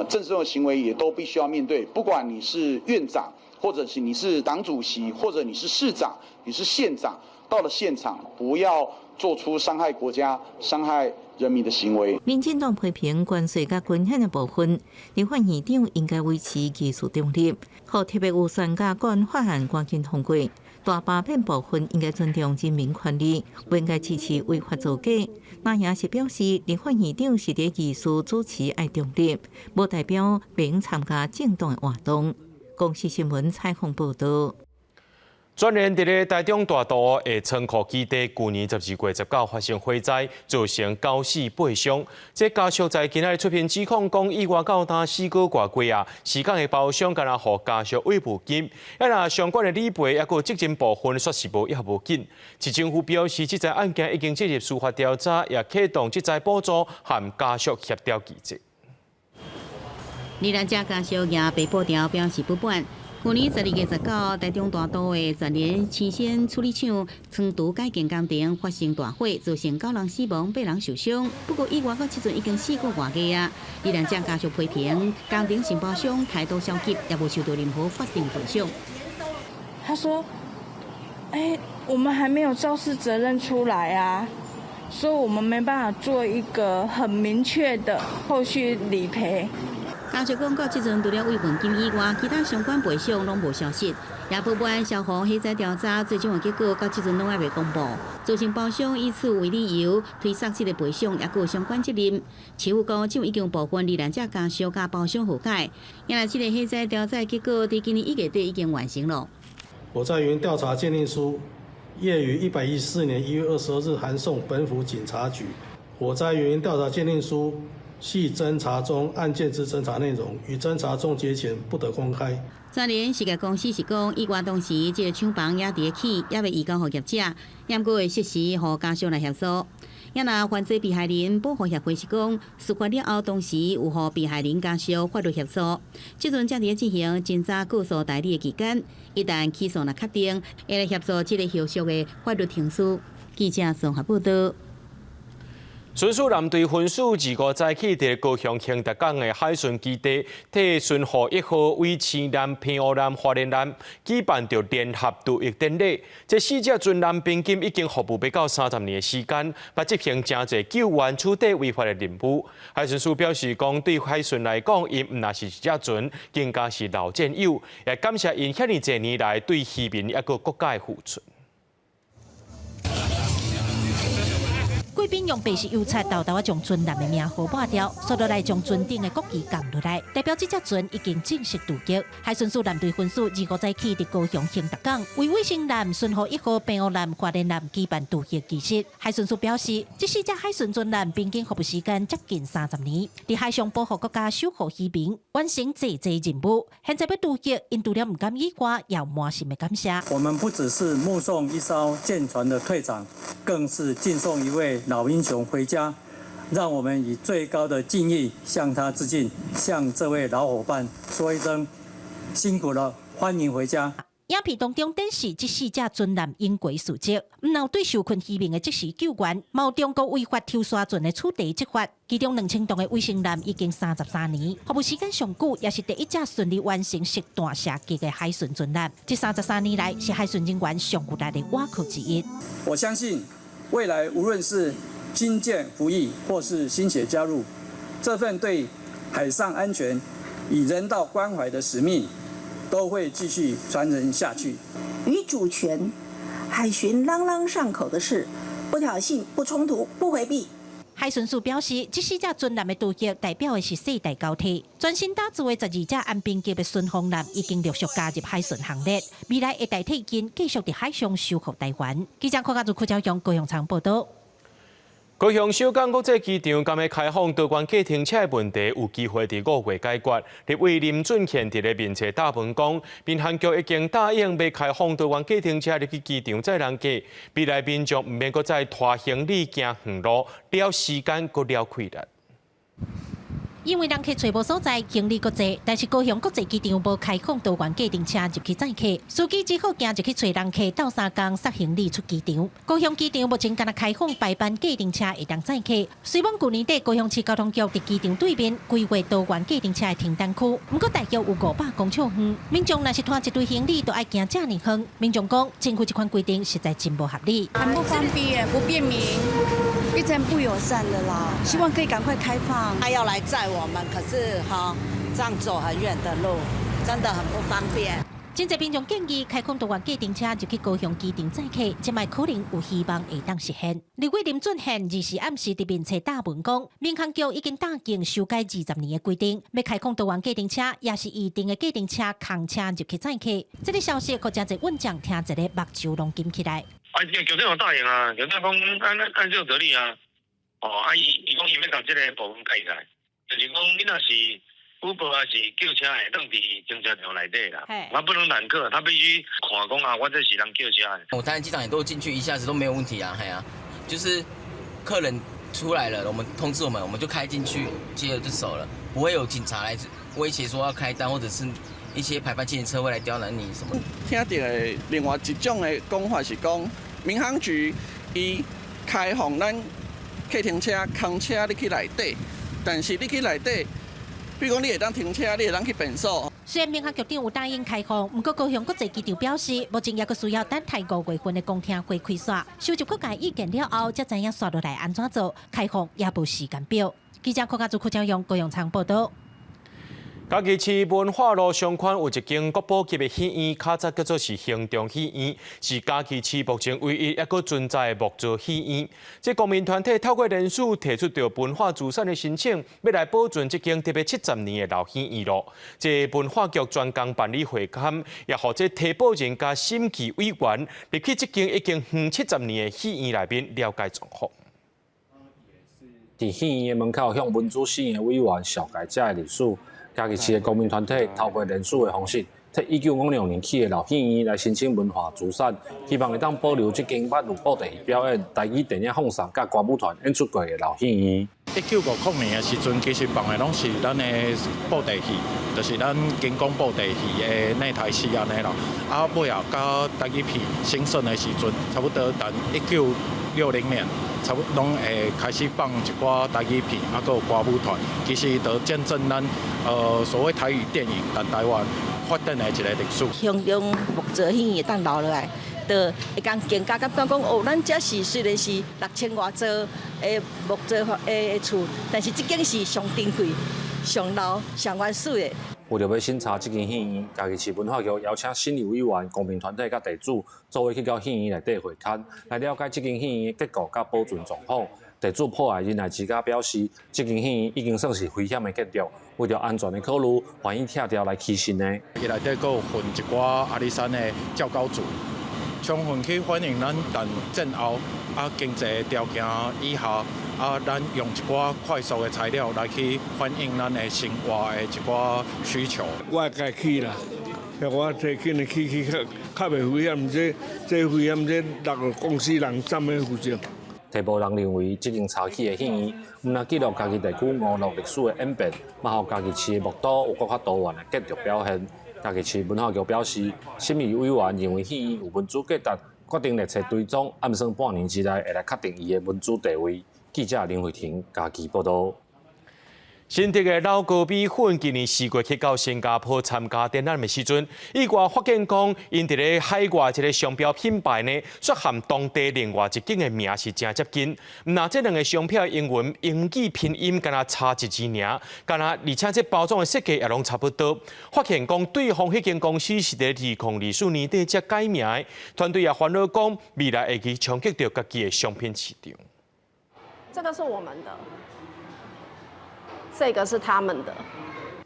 政治上的行为也都必须要面对，不管你是院长。或者是你是党主席，或者你是市长，你是县长，到了现场不要做出伤害国家、伤害人民的行为。民进党批评关税甲军险的部分，立法院长应该维持技术中立，和特别预算甲国安法案赶紧通过。大罢免部分应该尊重人民权利，不应该支持违法造假。那也是表示立法院长是伫技术主持爱中立，无代表不用参加政党的活动。公司新闻采访报道。专连伫咧台中大道的仓库基地，去年12月19发生火灾，造成9死8伤。这家属在今仔出片指控讲，意外到单4个外柜啊，时间的包厢敢若互家属慰抚金，若相关的理赔抑个责任部分说是无要无紧。市政府表示，这宗案件已经进入司法调查，也启动这宗补助和家属协调机制。宜兰家家属也被保调表示不满。去年12月19，台中大道的全联青鲜处理厂仓涂改建工程发生大火，造成9人死亡、8人受伤。不过意外到即阵已经4个外家啊。宜兰家家属批评工程承包商态度消极，也无受到任何法定赔偿。他说：“我们还没有肇事责任出来啊，所以我们没办法做一个很明确的后续理赔。”家属讲，到即阵除了慰问金以外，其他相关赔偿拢无消息。也不管消防火灾调查最终的结果，到即阵拢还未公布。造成包商以此为理由推丧失的赔偿，也有相关责任。市府讲，政府已经部分罹难者家属甲包商和解。原来这个火灾调查结果，伫今年1月底已经完成了。火灾原因调查鉴定书，业于114年1月22日函送本府警察局。火灾原因调查鉴定书系侦查中案件之侦查内容，与侦查终结前不得公开。全联事业公司是讲，意外当时这个厂房也伫咧起，也未移交予业者，也毋过会适时互家属来协助。也若犯罪被害人保护协会是讲，事发了后，当时有互被害人家属法律协助。即阵正伫咧进行侦查告诉代理的期间，一旦起诉若确定，会来协助这个后续的法律程序。记者综合报道。巡视舰队分署25早起伫高雄兴达港的海巡基地，替巡河1号为青艦、平湖艦、花莲艦举办着联合渡役典礼。这4只军舰平均已经服务不到30年的时间，捌执行真侪救援、处理违法的任务。海巡署表示讲，对海巡来讲，因毋但是一只船，更加是老战友，也感谢因遐尼侪年来对渔民抑个国家的付出。 贵宾用白色油漆豆豆将船舰的名号抹掉，刷落来将船顶的国旗降落来，代表这只船已经正式渡役。海巡署舰队分署25早起伫高雄兴达港为卫星舰、巡河1号、平湖舰、花莲舰举办渡役仪式。海巡署表示，这4只海巡船舰平均服务时间接近30年，伫海上保护国家、守护渔民，完成济任务。现在要渡役，因除了唔甘意外，也有满心的感谢。我们不只是目送一艘舰船的退场，更是敬送一位 老英雄回家，让我们以最高的敬意向他致敬，向这位老伙伴说一声辛苦了，欢迎回家。影片当中展示这4只船舰因轨事迹，唔有对受困渔民的即时救援，冇中国违法抽沙船的处理执法。其中2000吨的卫星舰已经33年，服务时间上久，也是第一只顺利完成实弹射击的海巡船舰。这33年来，是海巡人员上有力的瓦口之一。我相信，未来无论是新建服役或是新血加入，这份对海上安全以人道关怀的使命，都会继续传承下去。与主权、海巡朗朗上口的是不挑衅、不冲突、不回避。海巡署表示，这4只船舰的渡役代表的是世代交替，全新打造的12只安平级的巡防舰已经陆续加入海巡行列，未来会代替因继续在海上守护台湾。记者柯家祖、柯昭雄、高雄场报道。 高雄小港国际机场刚要开放多关计停车的问题，有机会伫5月解决。立委林俊宪伫咧面册答问讲，民航局已经答应要开放多关计停车入去机场载人客，未来民众唔免搁再拖行李行远路，了时间搁了亏力。 因为人客找无所在，行李搁济，但是高雄国际机场无开放多元计程车入去载客，司机只好行入去找人客斗3工塞行李出机场。高雄机场目前敢若开放白班计程车会当载客，虽往去年底高雄市交通局伫机场对面规划多元计程车的停单区，不过大约有500公尺远，民众若是拖一堆行李都爱行这么远，民众讲政府这款规定实在真不合理，很不方便，不便民。 变成不友善了啦，希望可以赶快开放。他要来载我们，可是这样走很远的路，真的很不方便。真侪民众建议开放多元计程车入去高雄机场载客，即卖可能有希望会当实现。立委林俊宪24时暗时伫面册答问讲，民航局已经答应修改20年的规定，要开放多元计程车，也是预定的计程车空车入去载客。这个消息，可真侪稳将听一个目睭拢紧起来。 局长有答应啊，局长讲按照道理啊，伊讲伊要把这个部分改来，就是讲你若是Uber还是叫车会当伫停车场内底啦，他不能揽客，他必须看讲啊，我这是人叫车的。我台南机场也都进去，一下子都没有问题啊，就是客人出来了，我们通知我们就开进去，接了就走了，不会有警察来威胁说要开单，或者是一些排班计程车会来刁难你什么。听到的另外一种的讲法是讲，民航局伊开放咱客停车、空车你去内底，但是你去内底，比如讲你会当停车，你会当去便所。虽然民航局长有答应开放，不过高雄国际机场表示，目前也阁需要等待5月份的公听会开煞，收集各界意见了后，才知影刷落来安怎做。开放也无时间表。记者柯家祖、柯昭雄、高雄场报道。 嘉义市文化路上款有一间国宝级的戏院，卡则叫做是行动戏院，是嘉义市目前唯一一个存在的木造戏院。这公民团体透过联署提出着文化资产的申请，要来保存这间特别70年的老戏院咯。这文化局专工办理会勘，也或者提报人加审计委员入去这间已经70年的戏院内面了解状况。伫戏院的门口向文主戏院的委员小解这的历史。 嘉义市的公民团体透过联署的方式，替1956年起的老戏院来申请文化资产，希望会当保留这间捌有布袋戏表演、台语电影放送甲歌舞团演出过的老戏院。1950年的时阵，其实放的拢是咱的布袋戏，就是咱金光布袋戏的那台戏安尼啦。啊，尾后到台语片兴盛的时阵，差不多等60年，差不多拢会开始放一寡台语片，啊，还有歌舞团，其实都见证咱所谓台语电影在台湾发展的一个历史。乡中木造戏会当留落来，就会讲更加感觉讲哦，咱这是虽然是6000多座的木造的厝，但是这间是上珍贵、上老、上原始的。为了要审查这间戏院，家己市文化局邀请新立委员、公民团体甲地主，做伙去到戏院内底会勘，来了解这间戏院的结构甲保存状况。地主破坏人来之家表示，这间戏院已经算是危险的建筑，为了安全的考虑，愿意拆掉来起新的。伊内底佫有分一寡阿里山的照高组，充分去反映咱但战后经济条件以下。咱用一寡快速的材料来去反映咱的生活的一寡需求。我家去啦，我最近的去较袂危险，这危险这6个公司人占的负责。提报人认为，这间查起的戏院，毋但记录家己地区5路历史的演变，嘛互家己市的木岛有更较多元的建筑表现。家己市文化局表示，审议委员认为戏院有民主价值，决定列册追踪，暗算半年之内会来确定伊的民主地位。记者林慧婷家己报道。新竹的老高米粉今年4月去到新加坡参加展览的时阵，意外发现讲，因伫咧海外一个商标品牌呢，却和当地另外一间的名是真接近。那这两个商标英文、英语拼音，敢若差一字尔，敢若而且这包装的设计也拢差不多。发现讲，对方迄间公司是伫2024年底才改名的，团队也烦恼讲，未来会去冲击到家己的商品市场。这个是我们的，这个是他们的。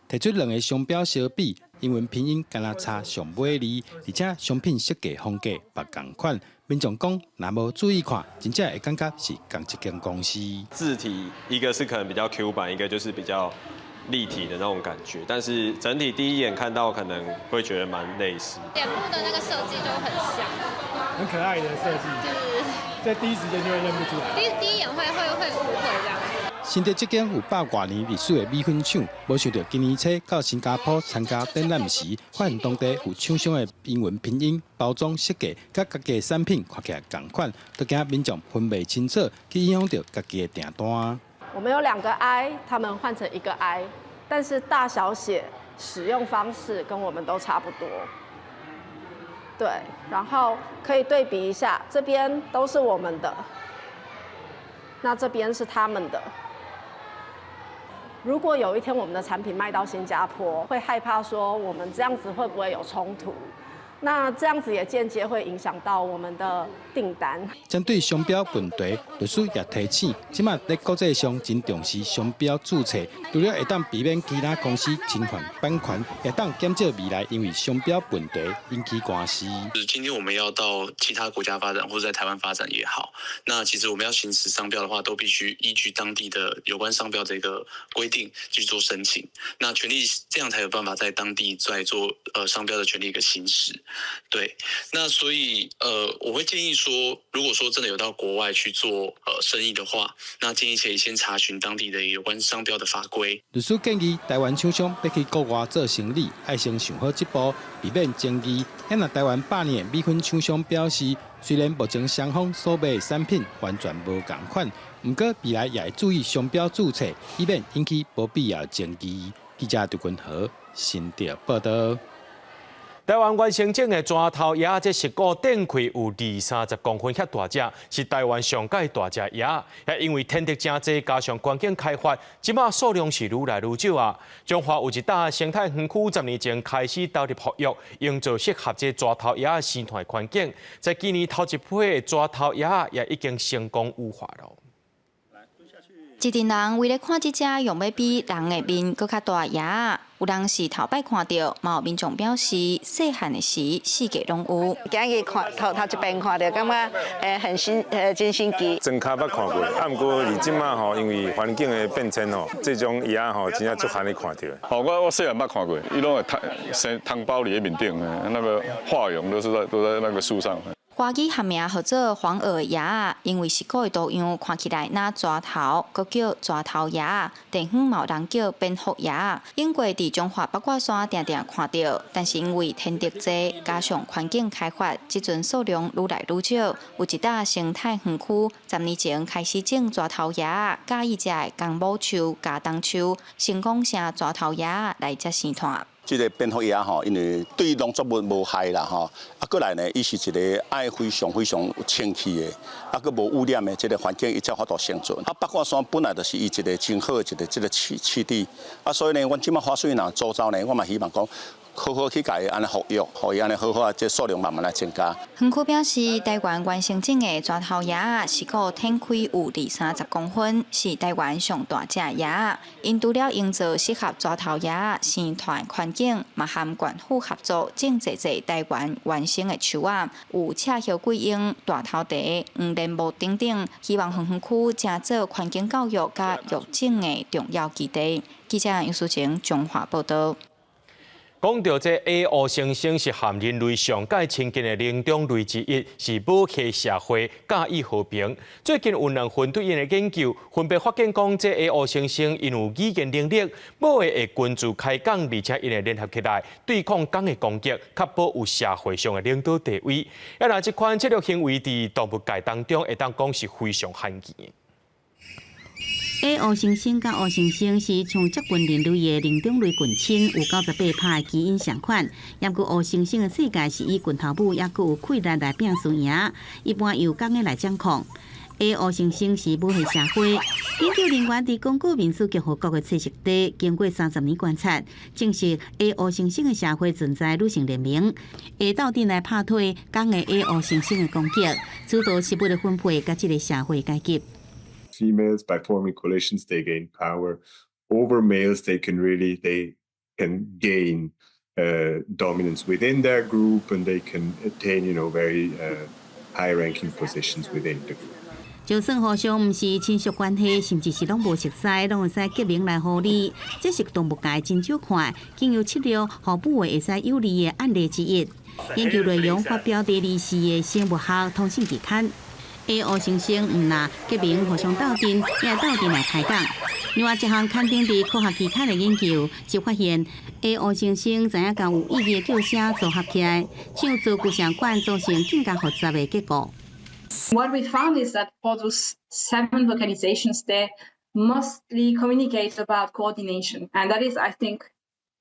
提出两个商标相比，英文拼音敢若差上尾字，而且商品设计风格别同款。民众讲，若无注意看，真正会感觉是同一间公司。字体一个是可能比较 Q 版，一个就是比较立体的那种感觉，但是整体第一眼看到可能会觉得蛮类似。脸部的那个设计就很像，很可爱的设计。在第一时间就会认不出来，第一眼会误会这样。新竹这间有100多年历史的米粉厂，没想到今年初到新加坡参加展览时，发现当地有厂商的英文拼音、包装设计，甲家己的产品看起来同款，都惊民众分袂清楚，去影响到家己的订单。我们有2个 I， 他们换成1个 I， 但是大小写、使用方式跟我们都差不多。对，然后可以对比一下，这边都是我们的，那这边是他们的。如果有一天我们的产品卖到新加坡，会害怕说我们这样子会不会有冲突？那这样子也间接会影响到我们的订单。针对商标问题，律师也提醒，即马在国际上真重视商标注册，除了会当避免其他公司侵犯版权，也当减少未来因为商标问题引起官司。今天我们要到其他国家发展，或者在台湾发展也好，那其实我们要行使商标的话，都必须依据当地的有关商标的一个规定去做申请。那权利这样才有办法在当地再做商标的权利一个行使。对，那所以我会建议说，如果说真的有到国外去做生意的话，那建议可以先查询当地的有关商标的法规。律师建议台湾厂商要去国外做生意，要先想好这步，避免争议。因为台湾8年米粉厂商表示，虽然目前双方所卖的产品完全无同款，不过未来也会注意商标注册，以免引起不必要争议。记者杜君和新竹报道。台湾原生种的蛇头鸭，这食骨展开有20-30公分遐大只，是台湾上界大只鸭。也因为天敌真多，加上环境开发，即马数量是愈来愈少啊。中华有一大生态园区10年前开始投入保育，营造适合这蛇头鸭的生态环境。在今年头一批的蛇头鸭也已经成功孵化了。一群人为了看这只用要比人的面搁较大鸭，有人是头摆看到，嘛有民众表示，细汉的时四界拢有。今日看头一遍看到，感觉真新奇。真卡捌看过，啊，不过而即马吼，因为环境的变迁吼，这种鸭吼，真正足罕你看到。好，我细汉捌看过，伊拢会汤包里的面顶，那个化蛹都在那个树上。花语学名号做黄耳鸭，因为是古的多样，看起来那蛇头，佮叫蛇头鸭。地方嘛有人叫蝙蝠鸭。英国伫中华八卦山定定看到，但是因为天敌多，加上环境开发，即阵数量愈来愈少。有一搭生态园区，10年前开始种蛇头鸭，介意食的公母树、加冬树，成功成蛇头鸭来接生团。这个蝙蝠鸭吼，因为对农作物无害啦吼，过来呢，伊是一个爱非常有清气的，佮无污染的这个环境，伊才有法度生存。八卦山本来就是伊一个真好的这个栖地，所以呢，阮即马花水人周遭呢，我嘛希望讲。好好去甲伊安尼服育，互伊安尼好好啊，这数量慢慢来增加。园区表示，台湾原生种的蛇头鸭是个天开有20-30公分，是台湾上大只鸭。因除了营造适合蛇头鸭生团环境，嘛和县府合作种济台湾原生的树仔，有赤叶桂英、大头茶、黄连木等等，希望园区正做环境教育甲育种的重要基地。记者杨淑晴中华报道。讲到这 A 乌猩猩是含人类上界亲近的灵长类之一，是保护社会、介意和平。最近有2份对因的研究，分别发现讲这 A 乌猩猩因有语言能力，保会群主开讲，而且因会联合起来对抗港的攻击，确保有社会上的领导地位。也若这款策略行为伫动物界当中，会当讲是非常罕见的。A 乌猩猩甲乌猩猩是像接近人类的灵长类近亲，有98%的基因相款。也佮乌猩猩的世界是以拳头母，也佮有溃烂来拼输赢，一般由公的来掌控。A 乌猩猩是保护社会。研究人员伫公告民主共和国的测试地，经过30年观察，证实 A 乌猩猩的社会存在女性联盟，会斗阵来拍退公的 A 乌猩猩的攻击，主导食物的分配甲这个社会阶级。Females, by forming coalitions, they gain power over males. They can gain dominance within their group, and they can attain, very high-ranking positions within the group. 就算互相毋是亲属关系，甚至是拢无熟悉，拢会使结盟来互利，这是动物界真少看，经由7条互保卫会使有利的案例之一。研究内容发表第24个生物学通信期刊。A 乌猩猩毋若结盟互相斗阵，也斗阵来开讲。另外一项刊登伫科学期刊的研究，就发现 A 乌猩猩知影甲有意义的叫声组合起来，像做具象管造成更加复杂的结果。What we found is that for those 7 vocalizations, they mostly communicate about coordination, and that is, I think,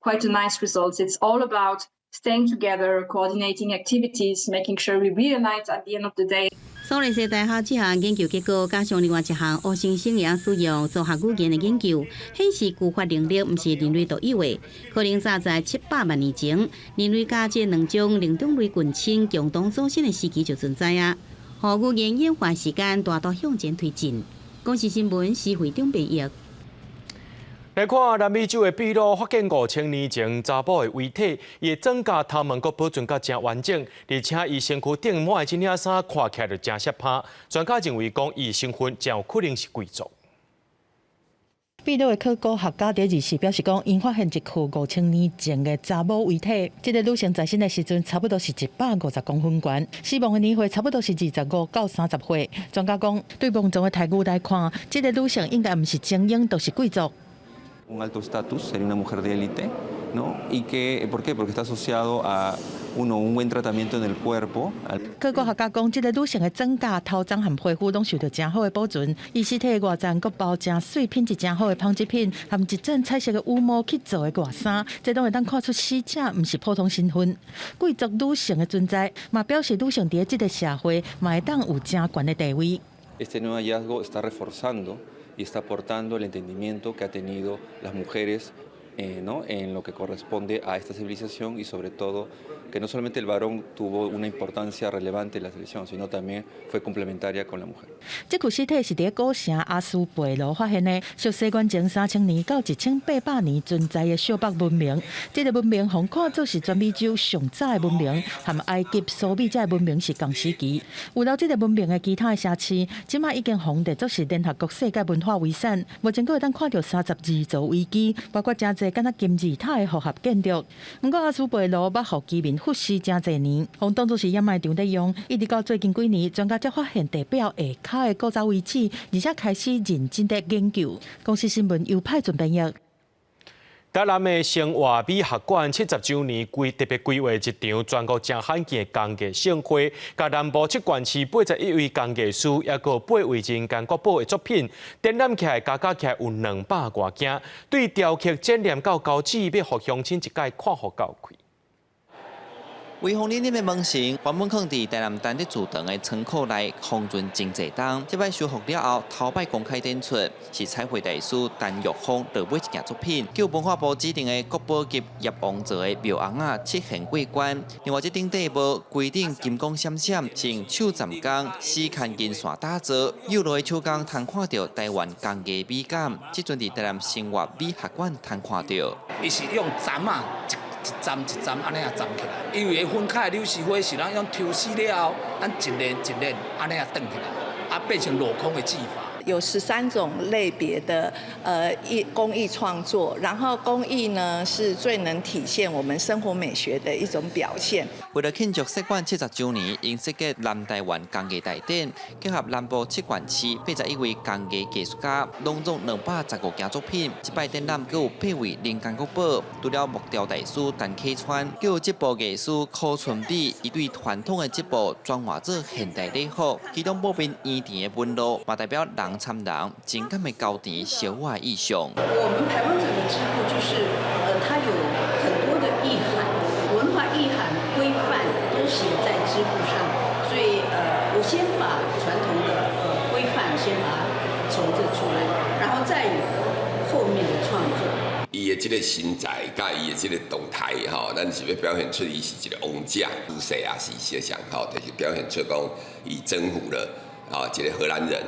quite a nice result. It's all about staying together, coordinating activities, making sure we reunite at the end of the day. 苏黎世大学这项研究结果，加上另外一项乌猩猩也使用组合语言的研究，显示句发能力毋是人类独有的，可能早在700万年前，人类甲这2种灵长类近亲共同组成的时期就存在啊。互语言演化时间大大向前推进。公视新闻施惠中编译。来看南美洲的秘鲁，发现5000年前查甫的遗体，伊的指甲头毛阁保存甲真完整，而且伊身躯顶满的这领衫看起来就真适拍。专家认为讲，伊身份真有可能是贵族。秘鲁的考古学家伫24表示讲，因发现一具5000年前的查某遗体，这个女性在生的时阵差不多是150公分高，死亡的年岁差不多是25到30岁。专家讲，对墓中的太古来看，这个女性应该毋是精英，就是贵族。Un alto estatus, sería una mujer de élite, ¿no? ¿Y por qué? Porque está asociado a un buen tratamiento en el cuerpo. 考古学家讲，这个女性的指甲、头鬃和皮肤拢受到真好的保存，伊尸体的外层阁包真水品质真好的纺织品，含一整彩色的羽毛去做的外衫，这拢会当看出死者毋是普通身份。贵族女性的存在，嘛表示女性伫这个社会嘛会当有真悬的地位。Este nuevo hallazgo está reforzando y está aportando el entendimiento que ha tenido las mujeres ¿no? en lo que corresponde a esta civilización y sobre todo que no solamente el varón tuvo una importancia relevante en la selección, sino también fue complementaria con la mujer. 这具尸体是伫古城阿斯贝罗发现的，属西元前3000年到1800年存在的小北文明。这个文明互看作是全美洲上早的文明，和埃及、苏美这文明是同时期。有了这个文明的其他的城市，即马已经红得作是联合国世界文化遗产。目前阁会当看到32座遗迹，包括真侪敢若金字塔的复合建筑。不过阿斯贝罗捌互居民复习真侪年，互当作是掩埋场在用，一直到最近几年，专家才发现地表下骹的构造位置，而且开始认真的研究。公司新闻又派准编译。台南的生活美学馆70周年特别规划一场全国正罕见的工艺盛会，甲南部7县市81位工艺师，也个8位人间国宝的作品，展览起来加起来有200多件，对雕刻展览到高级，要互乡亲一解看互到开。威风凛凛的门神，原本放伫台南丹德祠堂的仓库内，封存真济档。这摆修复了后，头摆公开展出，是彩绘大师陈玉峰落尾一件作品，叫文化部指定的国宝级叶王座的庙红仔7现过关。另外，这顶地帽规定金光闪闪，是手站工4牵银线打造，有落的手工通看到台湾工艺美感。即阵伫台南生活美学馆通看到，伊是用针啊。一站一站安尼啊站起来，因为分开的柳丝花是咱用抽丝了后，咱一连一连安尼啊转起来，啊变成镂空的技法。有13种类别的工艺创作，然后工艺呢是最能体现我们生活美学的一种表现。为了庆祝设馆70周年，因设计南台湾工艺大展，结合南部7县市81位工艺艺术家，拢总215件作品。这摆展览阁有8位人间国宝，除了木雕大师陈启川，阁有织布艺师柯春美，伊对传统的织布转化做现代礼服，其中布面圆田的纹路，嘛代表人参人情感的高甜小我的意象。我们台湾整个织布就是它有很多的意涵，文化意涵规范都写在织布上，所以我先把传统的规范先把它重置出来，然后再有后面的创作。伊的这个身材，甲伊的这个动态，吼，咱是要表现出伊是一个王者，姿势也是写上，吼，就是表现出讲伊征服了。一个荷兰人，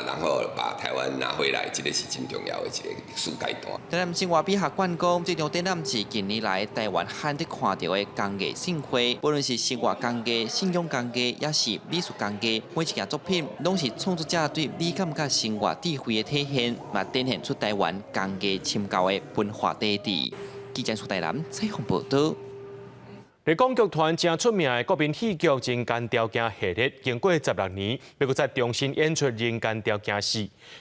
然后把台湾拿回来，这个是真重要的一个历史阶段。台南生活美学馆讲，这场展览是近年来台湾罕得看到的工艺盛会，无论是生活工艺、信仰工艺，也是美术工艺，每一件作品拢是创作者对美感甲生活智慧的体现，嘛展现出台湾工艺深厚的文化底蕴。记者苏台南采访报道。立功剧团正出名的国民戏剧《人间条件》系列，经过16年，要搁再重新演出《人间条件4》。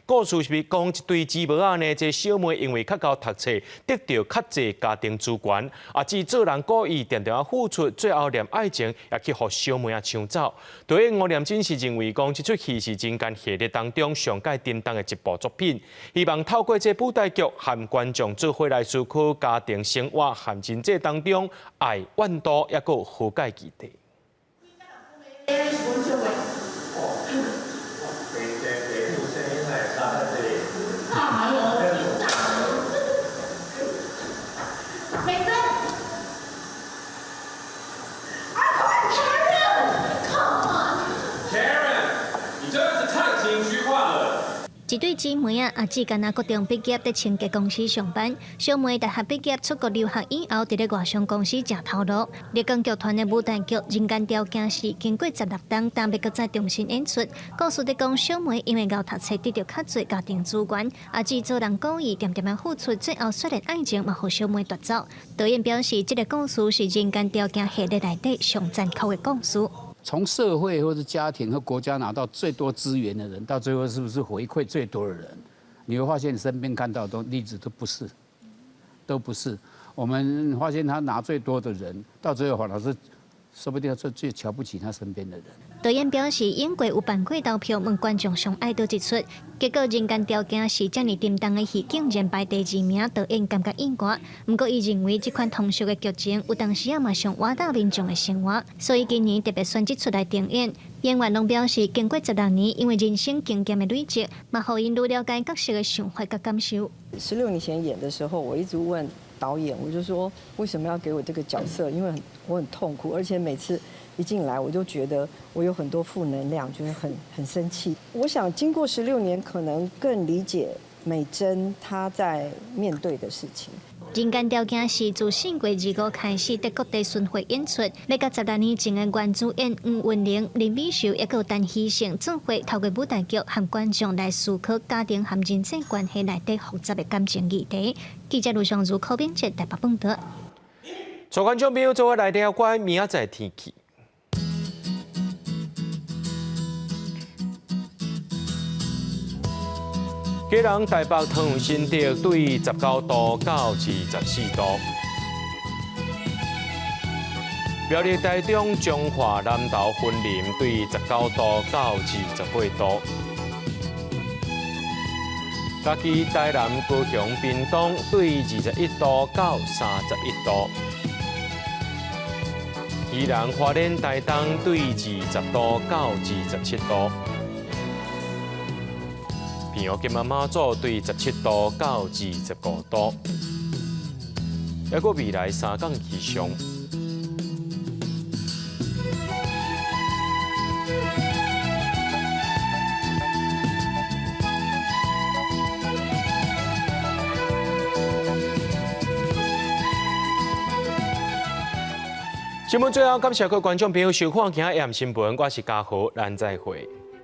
故事是讲一对姊妹仔呢，这小妹因为较高读册，得到较济家庭资源，只做人故意常常付出，最后连爱情也去互小妹仔抢走。导演吴念真是认为讲，这出戏是《人间》系列当中上界叮当的一部作品，希望透过这舞台剧和观众做伙来思考家庭生活和人际当中爱怨妒。也有和解基地。一对姊妹阿姊干那高中毕业，在清洁公司上班。小妹大学毕业出国留学以后，伫咧外商公司食头路。立功剧团的舞台剧《人间条件4》经过16档，当要搁再重新演出。故事在讲小妹因为高读册得到较侪家庭资源，阿姊做人故意点点的付出，最后虽然爱情嘛，互小妹夺走。导演表示，这个故事是《人间条件》系列内底上残酷的故事。从社会或者家庭和国家拿到最多资源的人，到最后是不是回馈最多的人？你会发现你身边看到的例子都不是。我们发现他拿最多的人，到最后反而是说不定是最瞧不起他身边的人。导演表示，演过有办过投票，问观众上爱倒一出，结果《人间条件》是这么沉重的戏，竟然排第2名，导演感觉意外。不过，伊认为这款通俗的剧情有当时也嘛上瓦到民众的生活，所以今年特别选这出来定演。演员拢表示，经过16年，因为人生经验的累积，嘛，互因愈了解角色的想法甲感受。16年前演的时候，我一直问导演，我就说为什么要给我这个角色？因为我很痛苦，而且每次一进来我就觉得我有很多负能量，就是很生气。我想经过16年，可能更理解美珍她在面对的事情。人间条件是自4月25日开始在各地巡回演出，要甲16年前的原主演黄韵玲、林美秀，也有陈希成做伙透过舞台剧和观众来思考家庭和人际关系内底复杂的感情议题。记者卢尚如、柯炳哲台北报道。所观众朋友做伙来了解明仔载天气。基隆台北桃园新竹对19度到24度，苗栗台中彰化南投云林对19度到28度，嘉义台南高雄屏东对21度到31度，宜兰花莲台东对20度到27度。平湖金马马祖对17度到25度，还有未来3天气象。新闻最后，感谢各位观众朋友收看今日AM新闻，我是嘉豪，咱再会。